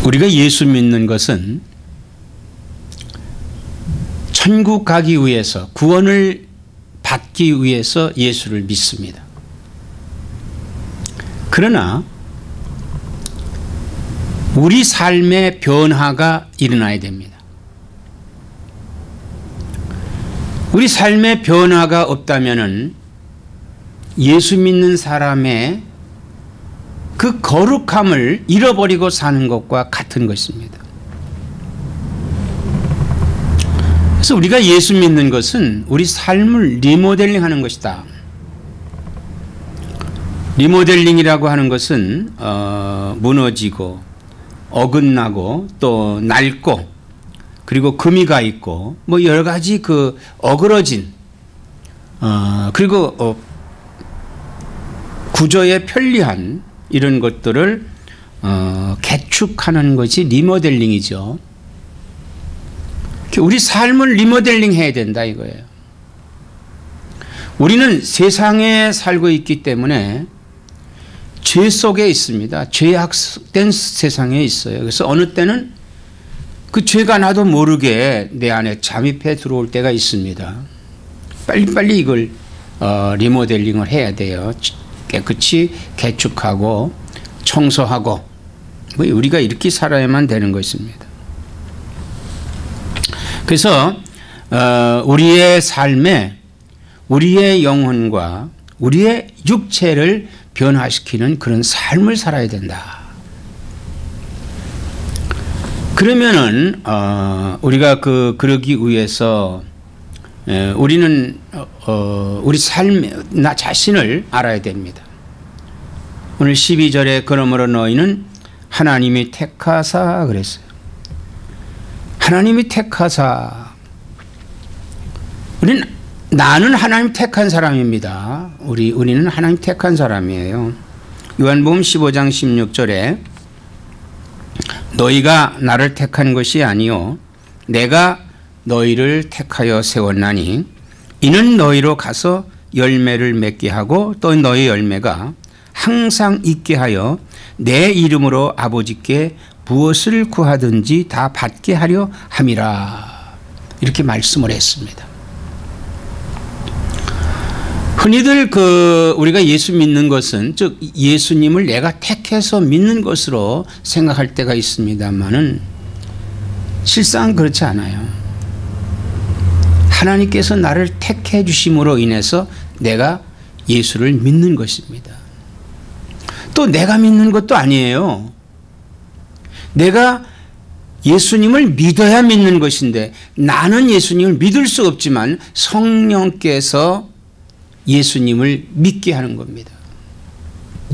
우리가 예수 믿는 것은 천국 가기 위해서, 구원을 받기 위해서 예수를 믿습니다. 그러나 우리 삶의 변화가 일어나야 됩니다. 우리 삶의 변화가 없다면은 예수 믿는 사람의 그 거룩함을 잃어버리고 사는 것과 같은 것입니다. 그래서 우리가 예수 믿는 것은 우리 삶을 리모델링 하는 것이다. 리모델링이라고 하는 것은 무너지고 어긋나고 또 낡고 그리고 금이 가 있고 뭐 여러 가지 그 어그러진 그리고 구조에 편리한 이런 것들을 개축하는 것이 리모델링이죠. 우리 삶을 리모델링 해야 된다 이거예요. 우리는 세상에 살고 있기 때문에 죄 속에 있습니다. 죄악된 세상에 있어요. 그래서 어느 때는 그 죄가 나도 모르게 내 안에 잠입해 들어올 때가 있습니다. 빨리빨리 이걸 리모델링을 해야 돼요. 깨끗이 개축하고 청소하고 우리가 이렇게 살아야만 되는 것입니다. 그래서 우리의 삶에 우리의 영혼과 우리의 육체를 변화시키는 그런 삶을 살아야 된다. 그러면은 우리가 그러기 위해서 우리는 우리 삶 나 자신을 알아야 됩니다. 오늘 12절에 그러므로 너희는 하나님이 택하사 그랬어요. 하나님이 택하사. 나는 하나님 택한 사람입니다. 우리는 하나님 택한 사람이에요. 요한복음 15장 16절에 너희가 나를 택한 것이 아니요 내가 너희를 택하여 세웠나니 이는 너희로 가서 열매를 맺게 하고 또 너희 열매가 항상 있게 하여 내 이름으로 아버지께 무엇을 구하든지 다 받게 하려 함이라. 이렇게 말씀을 했습니다. 흔히들 우리가 예수 믿는 것은 즉 예수님을 내가 택해서 믿는 것으로 생각할 때가 있습니다만은 실상 그렇지 않아요. 하나님께서 나를 택해 주심으로 인해서 내가 예수를 믿는 것입니다. 또 내가 믿는 것도 아니에요. 내가 예수님을 믿어야 믿는 것인데 나는 예수님을 믿을 수 없지만 성령께서 예수님을 믿게 하는 겁니다.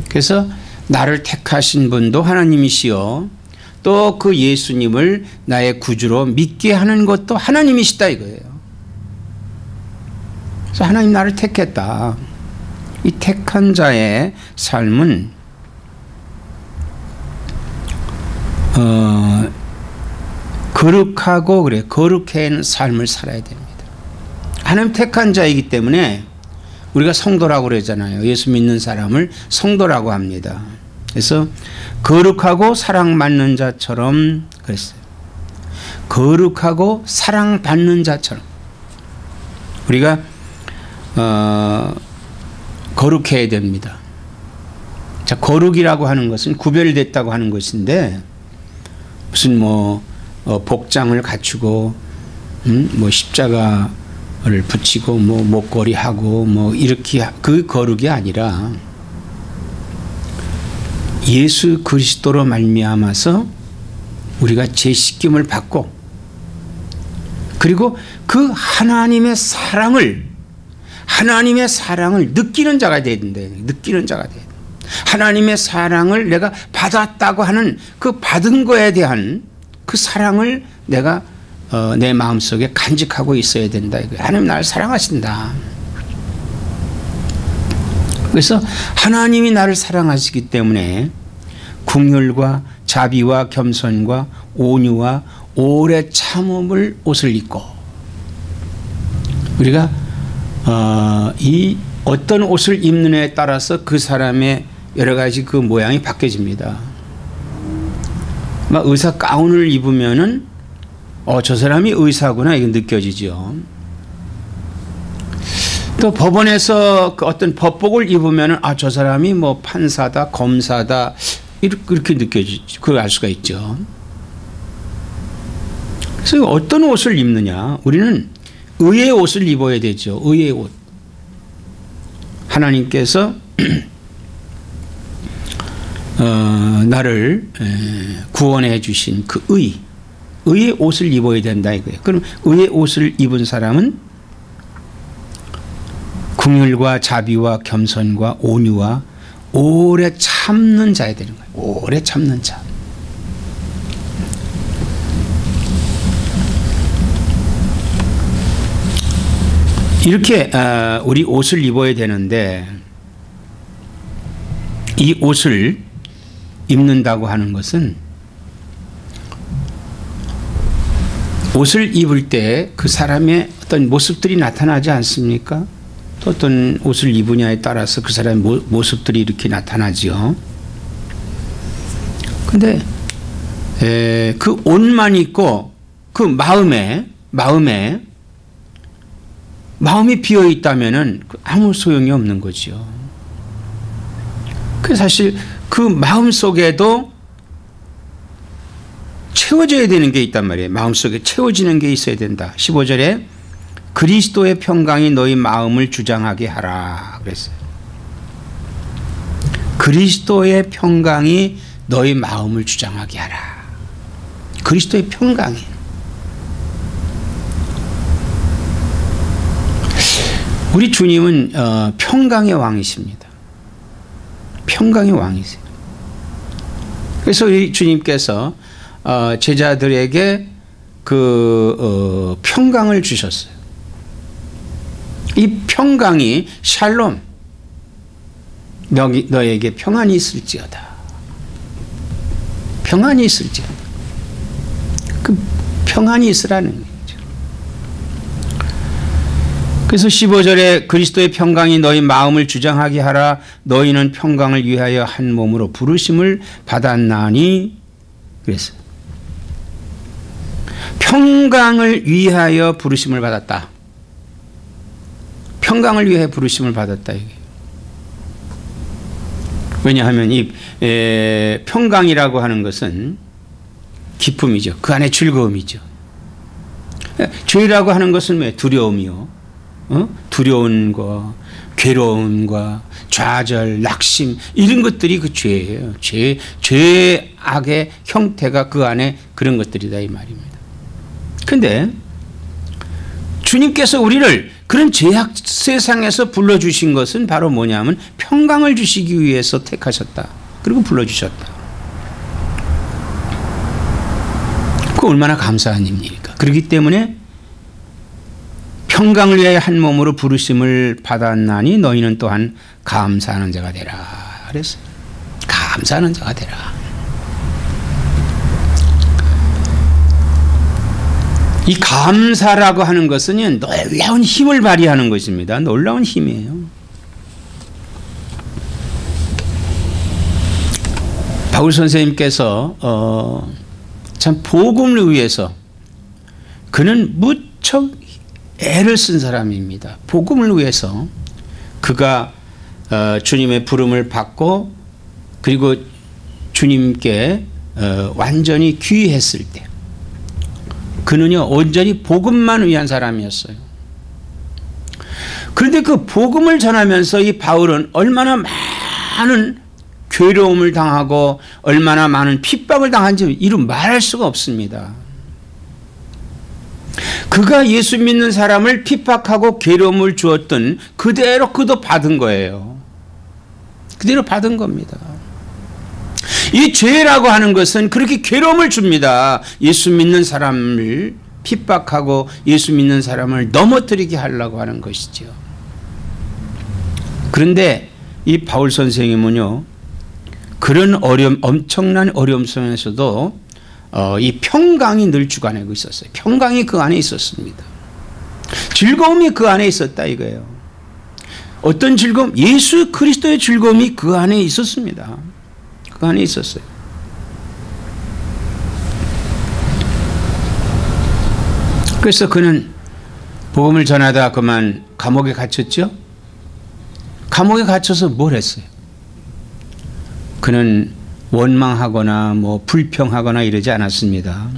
그래서 나를 택하신 분도 하나님이시요 또 그 예수님을 나의 구주로 믿게 하는 것도 하나님이시다 이거예요. 그래서 하나님 나를 택했다. 이 택한 자의 삶은 거룩하고 거룩한 삶을 살아야 됩니다. 하나님 택한 자이기 때문에 우리가 성도라고 그러잖아요. 예수 믿는 사람을 성도라고 합니다. 그래서 거룩하고 사랑받는 자처럼 그랬어요. 거룩하고 사랑받는 자처럼 우리가 거룩해야 됩니다. 자, 거룩이라고 하는 것은 구별됐다고 하는 것인데 무슨 복장을 갖추고 뭐 십자가를 붙이고 뭐 목걸이 하고 뭐 이렇게 그 거룩이 아니라 예수 그리스도로 말미암아서 우리가 죄 씻김을 받고 그리고 그 하나님의 사랑을 느끼는 자가 돼야 된다. 느끼는 자가 돼야 된다. 하나님의 사랑을 내가 받았다고 하는 그 받은 거에 대한 그 사랑을 내가 내 마음속에 간직하고 있어야 된다. 하나님 나를 사랑하신다. 그래서 하나님이 나를 사랑하시기 때문에 긍휼과 자비와 겸손과 온유와 오래 참음을 옷을 입고 우리가 이 어떤 옷을 입느냐에 따라서 그 사람의 여러 가지 그 모양이 바뀌어집니다. 막 의사 가운을 입으면은 저 사람이 의사구나 이게 느껴지죠. 또 법원에서 그 어떤 법복을 입으면은 저 사람이 뭐 판사다, 검사다 이렇게 느껴지죠. 그걸 알 수가 있죠. 그래서 어떤 옷을 입느냐? 우리는 의의 옷을 입어야 되죠. 의의 옷. 하나님께서 나를 구원해 주신 그 의의 옷을 입어야 된다 이거예요. 그럼 의의 옷을 입은 사람은 긍휼과 자비와 겸손과 온유와 오래 참는 자야 되는 거예요. 오래 참는 자. 이렇게 우리 옷을 입어야 되는데 이 옷을 입는다고 하는 것은 옷을 입을 때 그 사람의 어떤 모습들이 나타나지 않습니까? 또 어떤 옷을 입으냐에 따라서 그 사람의 모습들이 이렇게 나타나죠. 근데 그 옷만 입고 그 마음이 비어 있다면은 아무 소용이 없는 거죠. 그 사실 그 마음 속에도 채워져야 되는 게 있단 말이에요. 마음속에 채워지는 게 있어야 된다. 15절에 그리스도의 평강이 너희 마음을 주장하게 하라 그랬어요. 그리스도의 평강이 너희 마음을 주장하게 하라. 그리스도의 평강이. 우리 주님은 평강의 왕이십니다. 평강의 왕이세요. 그래서 우리 주님께서 제자들에게 그 평강을 주셨어요. 이 평강이 샬롬, 너에게 평안이 있을지어다. 평안이 있을지어다. 그 평안이 있으라는 거죠. 그래서 15절에 그리스도의 평강이 너희 마음을 주장하게 하라. 너희는 평강을 위하여 한 몸으로 부르심을 받았나니 그랬어요. 평강을 위하여 부르심을 받았다. 평강을 위해 부르심을 받았다. 이게. 왜냐하면 이 평강이라고 하는 것은 기쁨이죠. 그 안에 즐거움이죠. 죄라고 하는 것은 왜? 두려움이요. 두려움과 괴로움과 좌절, 낙심 이런 것들이 그 죄예요. 죄악의 형태가 그 안에 그런 것들이다 이 말입니다. 그런데 주님께서 우리를 그런 죄악 세상에서 불러주신 것은 바로 뭐냐면 평강을 주시기 위해서 택하셨다. 그리고 불러주셨다. 그 얼마나 감사한 일입니까? 그렇기 때문에 평강을 위하여 한 몸으로 부르심을 받았나니 너희는 또한 감사하는 자가 되라. 그랬어요. 감사하는 자가 되라. 이 감사라고 하는 것은 놀라운 힘을 발휘하는 것입니다. 놀라운 힘이에요. 바울 선생님께서 참 복음을 위해서 그는 무척 애를 쓴 사람입니다. 복음을 위해서 그가 주님의 부름을 받고 그리고 주님께 완전히 귀했을 때 그는요 온전히 복음만 위한 사람이었어요. 그런데 그 복음을 전하면서 이 바울은 얼마나 많은 괴로움을 당하고 얼마나 많은 핍박을 당한지 이루 말할 수가 없습니다. 그가 예수 믿는 사람을 핍박하고 괴로움을 주었던 그대로 그도 받은 거예요. 그대로 받은 겁니다. 이 죄라고 하는 것은 그렇게 괴로움을 줍니다. 예수 믿는 사람을 핍박하고 예수 믿는 사람을 넘어뜨리게 하려고 하는 것이죠. 그런데 이 바울 선생님은요 그런 엄청난 어려움 속에서도 이 평강이 늘 주관하고 있었어요. 평강이 그 안에 있었습니다. 즐거움이 그 안에 있었다 이거예요. 어떤 즐거움? 예수 그리스도의 즐거움이 그 안에 있었습니다. 그 안에 있었어요. 그래서 그는 복음을 전하다 그만 감옥에 갇혔죠. 감옥에 갇혀서 뭘 했어요? 그는 원망하거나 뭐 불평하거나 이러지 않았습니다.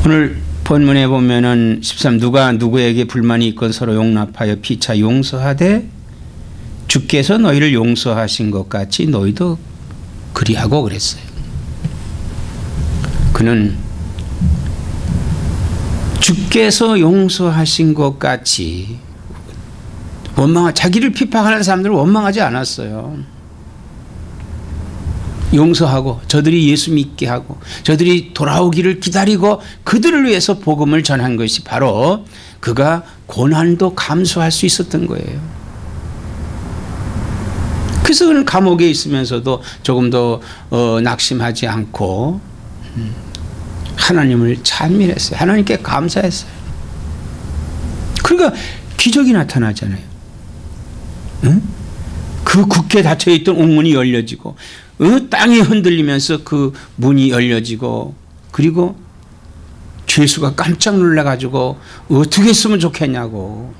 오늘 본문에 보면은 13 누가 누구에게 불만이 있건 서로 용납하여 피차 용서하되 주께서 너희를 용서하신 것 같이 너희도 그리하고 그랬어요. 그는 주께서 용서하신 것 같이 자기를 핍박하는 사람들을 원망하지 않았어요. 용서하고 저들이 예수 믿게 하고 저들이 돌아오기를 기다리고 그들을 위해서 복음을 전한 것이 바로 그가 고난도 감수할 수 있었던 거예요. 그래서 그는 감옥에 있으면서도 조금 더 낙심하지 않고 하나님을 찬미했어요. 하나님께 감사했어요. 그러니까 기적이 나타나잖아요. 응? 그 굳게 닫혀있던 옥문이 열려지고 땅이 흔들리면서 그 문이 열려지고 그리고 죄수가 깜짝 놀라가지고 어떻게 했으면 좋겠냐고.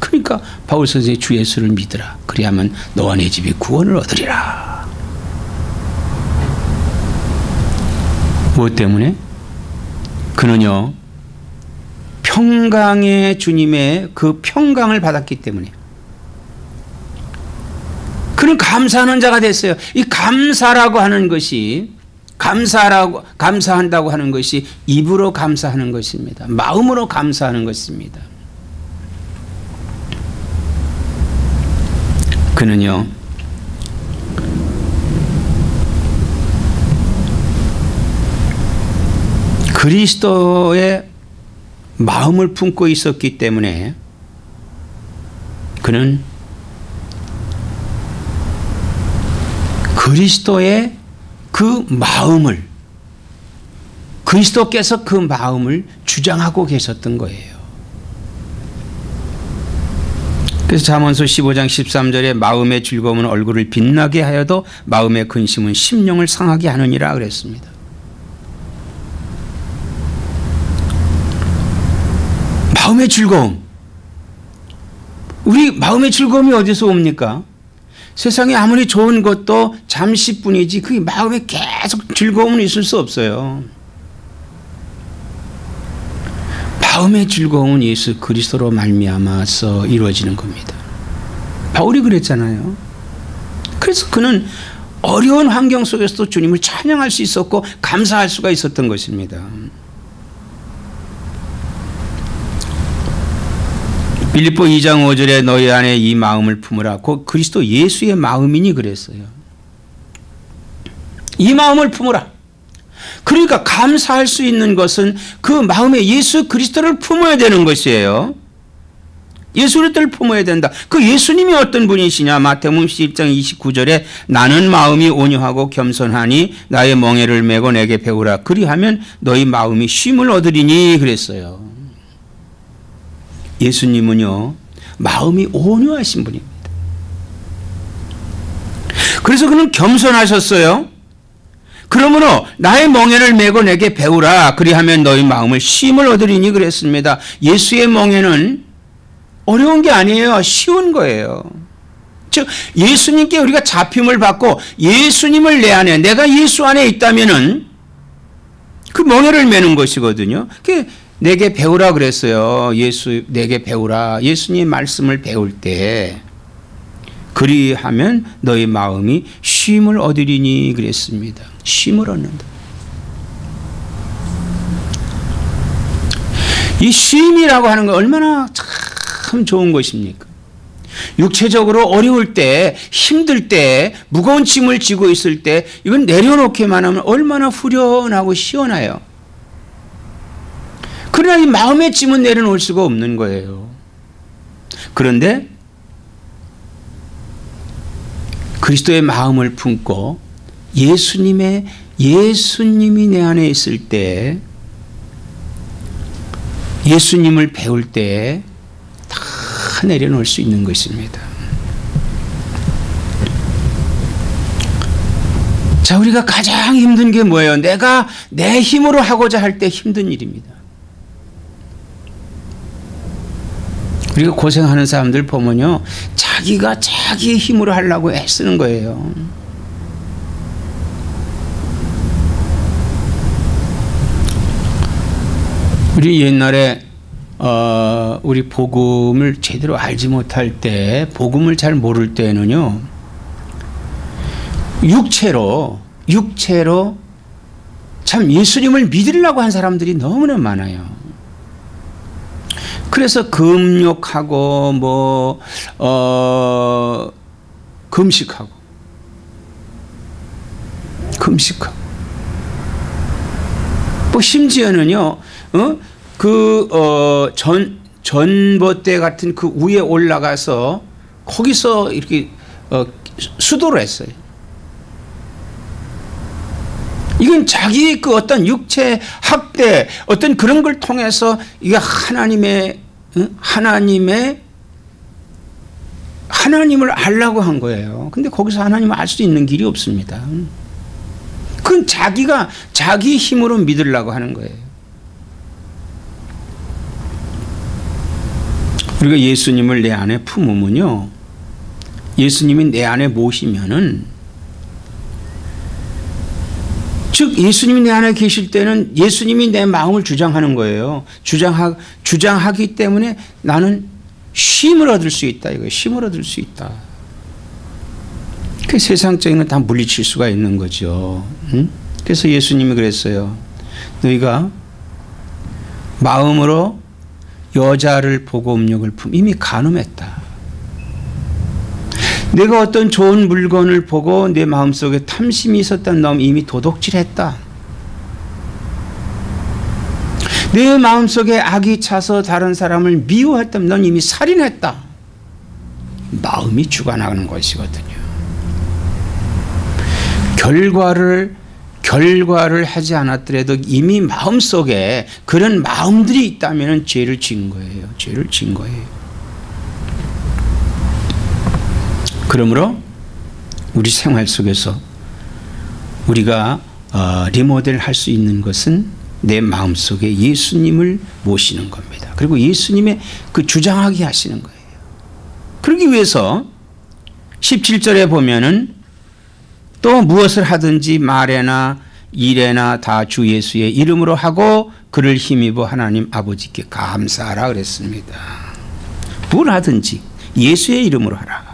그러니까 바울 선생이 주 예수를 믿으라. 그리하면 너와 내 집이 구원을 얻으리라. 무엇 때문에? 그는요 평강의 주님의 그 평강을 받았기 때문에. 그는 감사하는 자가 됐어요. 이 감사라고 하는 것이 감사한다고 하는 것이 입으로 감사하는 것입니다. 마음으로 감사하는 것입니다. 그는요 그리스도의 마음을 품고 있었기 때문에 그는 그리스도의 그 마음을 그리스도께서 그 마음을 주장하고 계셨던 거예요. 그래서 잠언서 15장 13절에 마음의 즐거움은 얼굴을 빛나게 하여도 마음의 근심은 심령을 상하게 하느니라 그랬습니다. 마음의 즐거움. 우리 마음의 즐거움이 어디서 옵니까? 세상에 아무리 좋은 것도 잠시뿐이지 그 마음에 계속 즐거움은 있을 수 없어요. 마음의 즐거움은 예수 그리스도로 말미암아서 이루어지는 겁니다. 바울이 그랬잖아요. 그래서 그는 어려운 환경 속에서도 주님을 찬양할 수 있었고 감사할 수가 있었던 것입니다. 빌립보 2장 5절에 너희 안에 이 마음을 품으라. 곧 그리스도 예수의 마음이니 그랬어요. 이 마음을 품으라. 그러니까 감사할 수 있는 것은 그 마음에 예수 그리스도를 품어야 되는 것이에요. 예수 그리스도를 품어야 된다. 그 예수님이 어떤 분이시냐? 마태복음 11장 29절에 나는 마음이 온유하고 겸손하니 나의 멍에를 메고 내게 배우라. 그리하면 너희 마음이 쉼을 얻으리니 그랬어요. 예수님은요 마음이 온유하신 분입니다. 그래서 그는 겸손하셨어요. 그러므로 나의 멍에를 메고 내게 배우라. 그리하면 너희 마음을 쉼을 얻으리니 그랬습니다. 예수의 멍에는 어려운 게 아니에요. 쉬운 거예요. 즉 예수님께 우리가 잡힘을 받고 예수님을 내 안에 내가 예수 안에 있다면은 그 멍에를 메는 것이거든요. 내게 배우라 그랬어요. 예수 내게 배우라. 예수님 말씀을 배울 때 그리하면 너희 마음이 쉼을 얻으리니 그랬습니다. 쉼을 얻는다. 이 쉼이라고 하는 건 얼마나 참 좋은 것입니까? 육체적으로 어려울 때, 힘들 때, 무거운 짐을 지고 있을 때 이건 내려놓기만 하면 얼마나 후련하고 시원해요. 그러나 이 마음의 짐은 내려놓을 수가 없는 거예요. 그런데 그리스도의 마음을 품고 예수님이 내 안에 있을 때 예수님을 배울 때 다 내려놓을 수 있는 것입니다. 자, 우리가 가장 힘든 게 뭐예요? 내가 내 힘으로 하고자 할 때 힘든 일입니다. 우리가 고생하는 사람들 보면요, 자기가 자기 힘으로 하려고 애쓰는 거예요. 우리 옛날에 우리 복음을 제대로 알지 못할 때, 복음을 잘 모를 때는요, 육체로 참 예수님을 믿으려고 한 사람들이 너무나 많아요. 그래서 금욕하고 금식하고 뭐 심지어는요, 전봇대 같은 그 위에 올라가서 거기서 이렇게 수도를 했어요. 이건 자기 그 어떤 육체 학대, 어떤 그런 걸 통해서 이게 하나님을 알라고 한 거예요. 근데 거기서 하나님을 알 수 있는 길이 없습니다. 그건 자기가 자기 힘으로 믿으려고 하는 거예요. 우리가 예수님을 내 안에 품으면요, 예수님이 내 안에 모시면은, 즉 예수님이 내 안에 계실 때는 예수님이 내 마음을 주장하는 거예요. 주장하기 때문에 나는 쉼을 얻을 수 있다, 이거예요. 쉼을 얻을 수 있다. 그 세상적인 건 다 물리칠 수가 있는 거죠. 그래서 예수님이 그랬어요. 너희가 마음으로 여자를 보고 음욕을 이미 간음했다. 내가 어떤 좋은 물건을 보고 내 마음속에 탐심이 있었다는 놈 이미 도둑질했다. 내 마음속에 악이 차서 다른 사람을 미워했다면 넌 이미 살인했다. 마음이 주관하는 것이거든요. 결과를 하지 않았더라도 이미 마음속에 그런 마음들이 있다면 죄를 지은 거예요. 죄를 지은 거예요. 그러므로 우리 생활 속에서 우리가 리모델 할 수 있는 것은 내 마음속에 예수님을 모시는 겁니다. 그리고 예수님의 그 주장하게 하시는 거예요. 그러기 위해서 17절에 보면은 또 무엇을 하든지 말에나 일에나 다 주 예수의 이름으로 하고 그를 힘입어 하나님 아버지께 감사하라 그랬습니다. 뭘 하든지 예수의 이름으로 하라.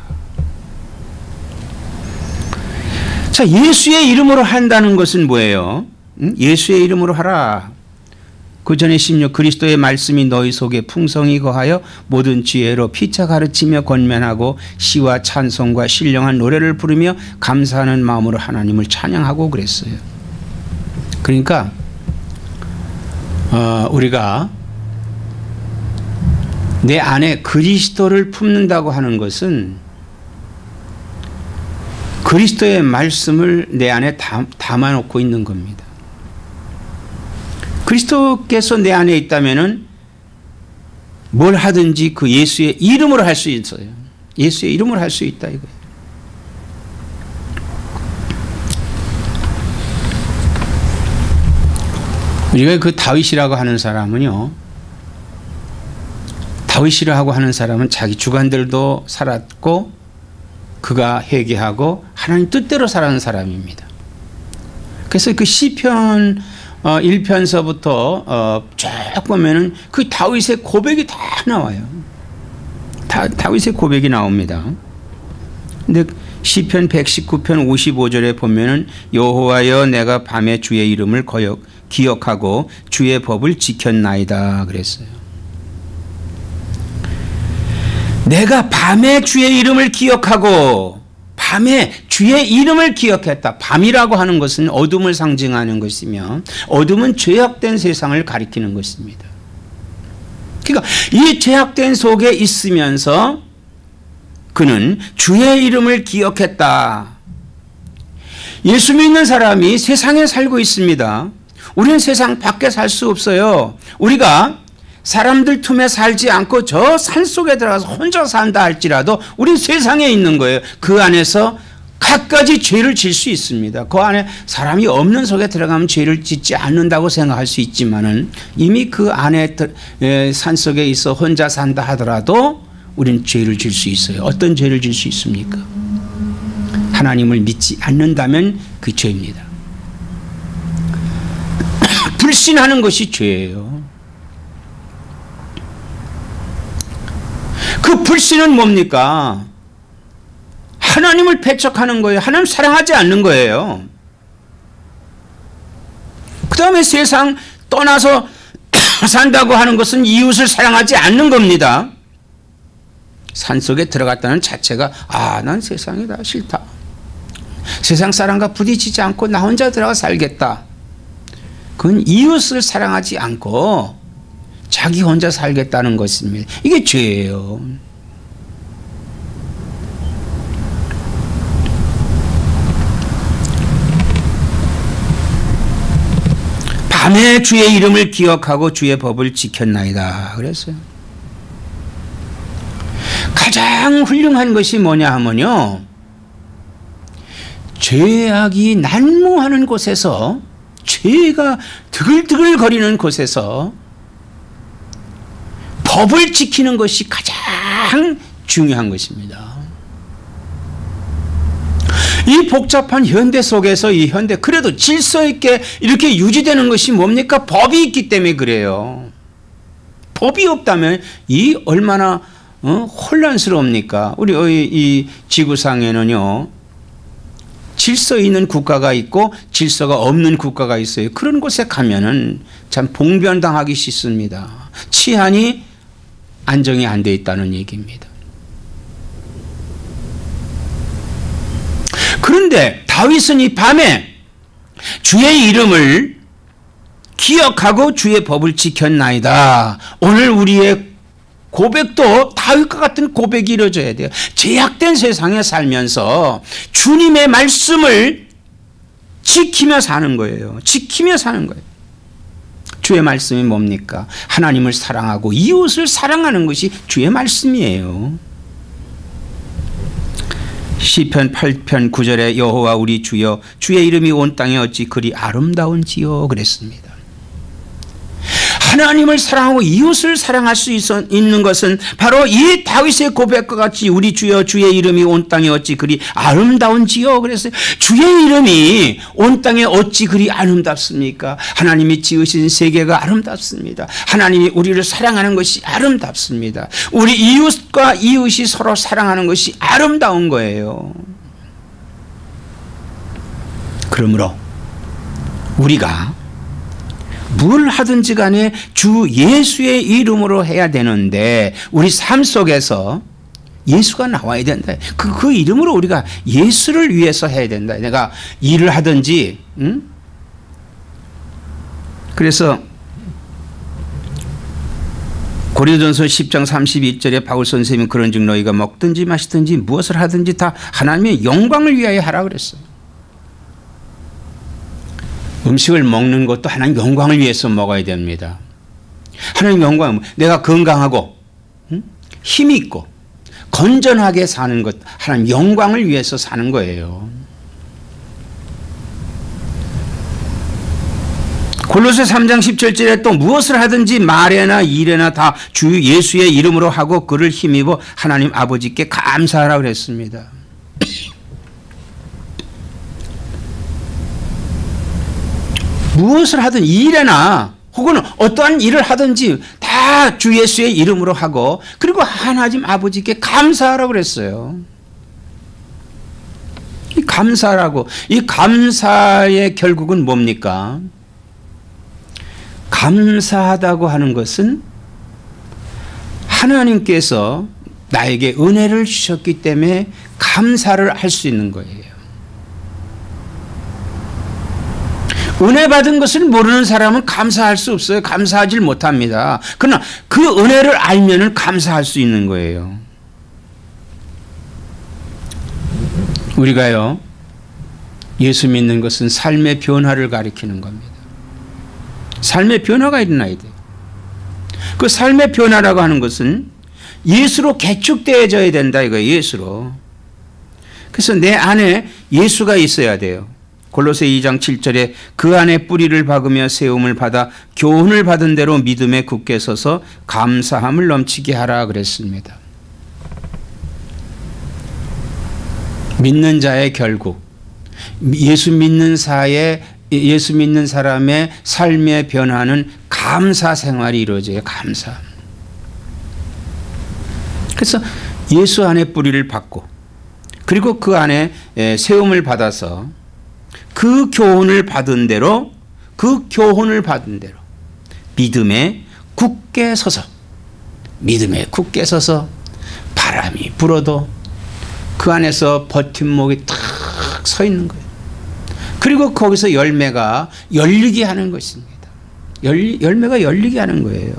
자, 예수의 이름으로 한다는 것은 뭐예요? 예수의 이름으로 하라. 그 전에 16 그리스도의 말씀이 너희 속에 풍성히 거하여 모든 지혜로 피차 가르치며 권면하고 시와 찬송과 신령한 노래를 부르며 감사하는 마음으로 하나님을 찬양하고 그랬어요. 그러니까 우리가 내 안에 그리스도를 품는다고 하는 것은 그리스도의 말씀을 내 안에 담아놓고 있는 겁니다. 그리스도께서 내 안에 있다면은 뭘 하든지 그 예수의 이름으로 할 수 있어요. 예수의 이름으로 할 수 있다 이거예요. 우리가 그 다윗이라고 하는 사람은요, 다윗이라고 하는 사람은 자기 주관들도 살았고 그가 회개하고 하나님 뜻대로 살아가는 사람입니다. 그래서 그 시편 1편서부터 쭉 보면은 그 다윗의 고백이 다 나와요. 다윗의 고백이 나옵니다. 근데 시편 119편 55절에 보면은 여호와여 내가 밤에 주의 이름을 기억하고 주의 법을 지켰나이다 그랬어요. 내가 밤에 주의 이름을 기억하고 밤에 주의 이름을 기억했다. 밤이라고 하는 것은 어둠을 상징하는 것이며 어둠은 죄악된 세상을 가리키는 것입니다. 그러니까 이 죄악된 속에 있으면서 그는 주의 이름을 기억했다. 예수 믿는 사람이 세상에 살고 있습니다. 우리는 세상 밖에 살 수 없어요. 우리가 사람들 틈에 살지 않고 저 산속에 들어가서 혼자 산다 할지라도 우린 세상에 있는 거예요. 그 안에서 갖가지 죄를 질 수 있습니다. 그 안에 사람이 없는 속에 들어가면 죄를 짓지 않는다고 생각할 수 있지만은 이미 그 안에 산속에 있어 혼자 산다 하더라도 우리는 죄를 질 수 있어요. 어떤 죄를 질 수 있습니까? 하나님을 믿지 않는다면 그 죄입니다. 불신하는 것이 죄예요. 그 불신은 뭡니까? 하나님을 배척하는 거예요. 하나님 사랑하지 않는 거예요. 그 다음에 세상 떠나서 산다고 하는 것은 이웃을 사랑하지 않는 겁니다. 산속에 들어갔다는 자체가 난 세상이다 싫다. 세상 사람과 부딪히지 않고 나 혼자 들어가 살겠다. 그건 이웃을 사랑하지 않고 자기 혼자 살겠다는 것입니다. 이게 죄예요. 밤에 주의 이름을 기억하고 주의 법을 지켰나이다 그랬어요. 가장 훌륭한 것이 뭐냐 하면요, 죄악이 난무하는 곳에서, 죄가 드글드글 거리는 곳에서 법을 지키는 것이 가장 중요한 것입니다. 이 복잡한 현대 속에서 이 현대 그래도 질서 있게 이렇게 유지되는 것이 뭡니까? 법이 있기 때문에 그래요. 법이 없다면 이 얼마나 혼란스러웁니까? 우리 이 지구상에는요, 질서 있는 국가가 있고 질서가 없는 국가가 있어요. 그런 곳에 가면은 참 봉변당하기 쉽습니다. 치안이 안정이 안 돼 있다는 얘기입니다. 그런데 다윗은 이 밤에 주의 이름을 기억하고 주의 법을 지켰나이다. 오늘 우리의 고백도 다윗과 같은 고백이 이루어져야 돼요. 제약된 세상에 살면서 주님의 말씀을 지키며 사는 거예요. 지키며 사는 거예요. 주의 말씀이 뭡니까? 하나님을 사랑하고 이웃을 사랑하는 것이 주의 말씀이에요. 시편 8편 9절에 여호와 우리 주여 주의 이름이 온 땅에 어찌 그리 아름다운지요 그랬습니다. 하나님을 사랑하고 이웃을 사랑할 수 있는 것은 바로 이 다윗의 고백과 같이 우리 주여 주의 이름이 온 땅에 어찌 그리 아름다운지요 그랬어요. 주의 이름이 온 땅에 어찌 그리 아름답습니까? 하나님이 지으신 세계가 아름답습니다. 하나님이 우리를 사랑하는 것이 아름답습니다. 우리 이웃과 이웃이 서로 사랑하는 것이 아름다운 거예요. 그러므로 우리가 뭘 하든지 간에 주 예수의 이름으로 해야 되는데 우리 삶 속에서 예수가 나와야 된다. 그 이름으로 우리가 예수를 위해서 해야 된다. 내가 일을 하든지, 그래서 고린도전서 10장 32절에 바울 선생님이 그런즉 너희가 먹든지 마시든지 무엇을 하든지 다 하나님의 영광을 위하여 하라 그랬어요. 음식을 먹는 것도 하나님 영광을 위해서 먹어야 됩니다. 하나님 영광, 내가 건강하고 힘이 있고 건전하게 사는 것, 하나님 영광을 위해서 사는 거예요. 골로새 3장 17절에 또 무엇을 하든지 말에나 일에나 다 주 예수의 이름으로 하고 그를 힘입어 하나님 아버지께 감사하라 그랬습니다. 무엇을 하든 일에나 혹은 어떠한 일을 하든지 다 주 예수의 이름으로 하고 그리고 하나님 아버지께 감사하라고 그랬어요. 이 감사라고, 이 감사의 결국은 뭡니까? 감사하다고 하는 것은 하나님께서 나에게 은혜를 주셨기 때문에 감사를 할 수 있는 거예요. 은혜 받은 것을 모르는 사람은 감사할 수 없어요. 감사하지 못합니다. 그러나 그 은혜를 알면은 감사할 수 있는 거예요. 우리가요, 예수 믿는 것은 삶의 변화를 가리키는 겁니다. 삶의 변화가 일어나야 돼요. 그 삶의 변화라고 하는 것은 예수로 개축되어져야 된다 이거예요. 예수로. 그래서 내 안에 예수가 있어야 돼요. 골로새 2장 7절에 그 안에 뿌리를 박으며 세움을 받아 교훈을 받은 대로 믿음에 굳게 서서 감사함을 넘치게 하라 그랬습니다. 믿는 자의 결국, 예수 믿는 사람의 삶의 변화는 감사 생활이 이루어져요. 감사. 그래서 예수 안에 뿌리를 박고 그리고 그 안에 세움을 받아서 그 교훈을 받은 대로 믿음에 굳게 서서 바람이 불어도 그 안에서 버팀목이 탁 서 있는 거예요. 그리고 거기서 열매가 열리게 하는 것입니다. 열매가 열리게 하는 거예요.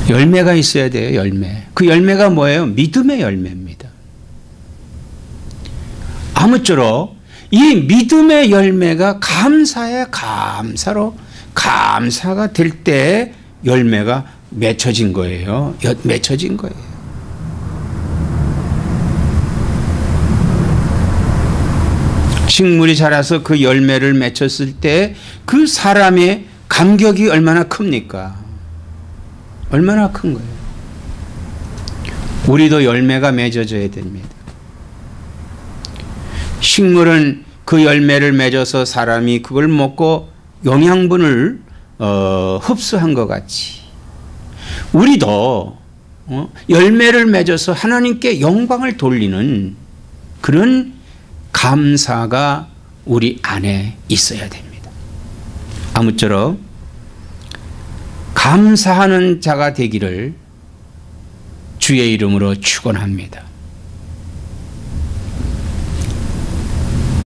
열매가 있어야 돼요. 열매. 그 열매가 뭐예요? 믿음의 열매입니다. 아무쪼록 이 믿음의 열매가 감사의 감사가 될 때 열매가 맺혀진 거예요. 맺혀진 거예요. 식물이 자라서 그 열매를 맺혔을 때 그 사람의 감격이 얼마나 큽니까? 얼마나 큰 거예요. 우리도 열매가 맺어져야 됩니다. 식물은 그 열매를 맺어서 사람이 그걸 먹고 영양분을 흡수한 것 같이 우리도 열매를 맺어서 하나님께 영광을 돌리는 그런 감사가 우리 안에 있어야 됩니다. 아무쪼록 감사하는 자가 되기를 주의 이름으로 축원합니다.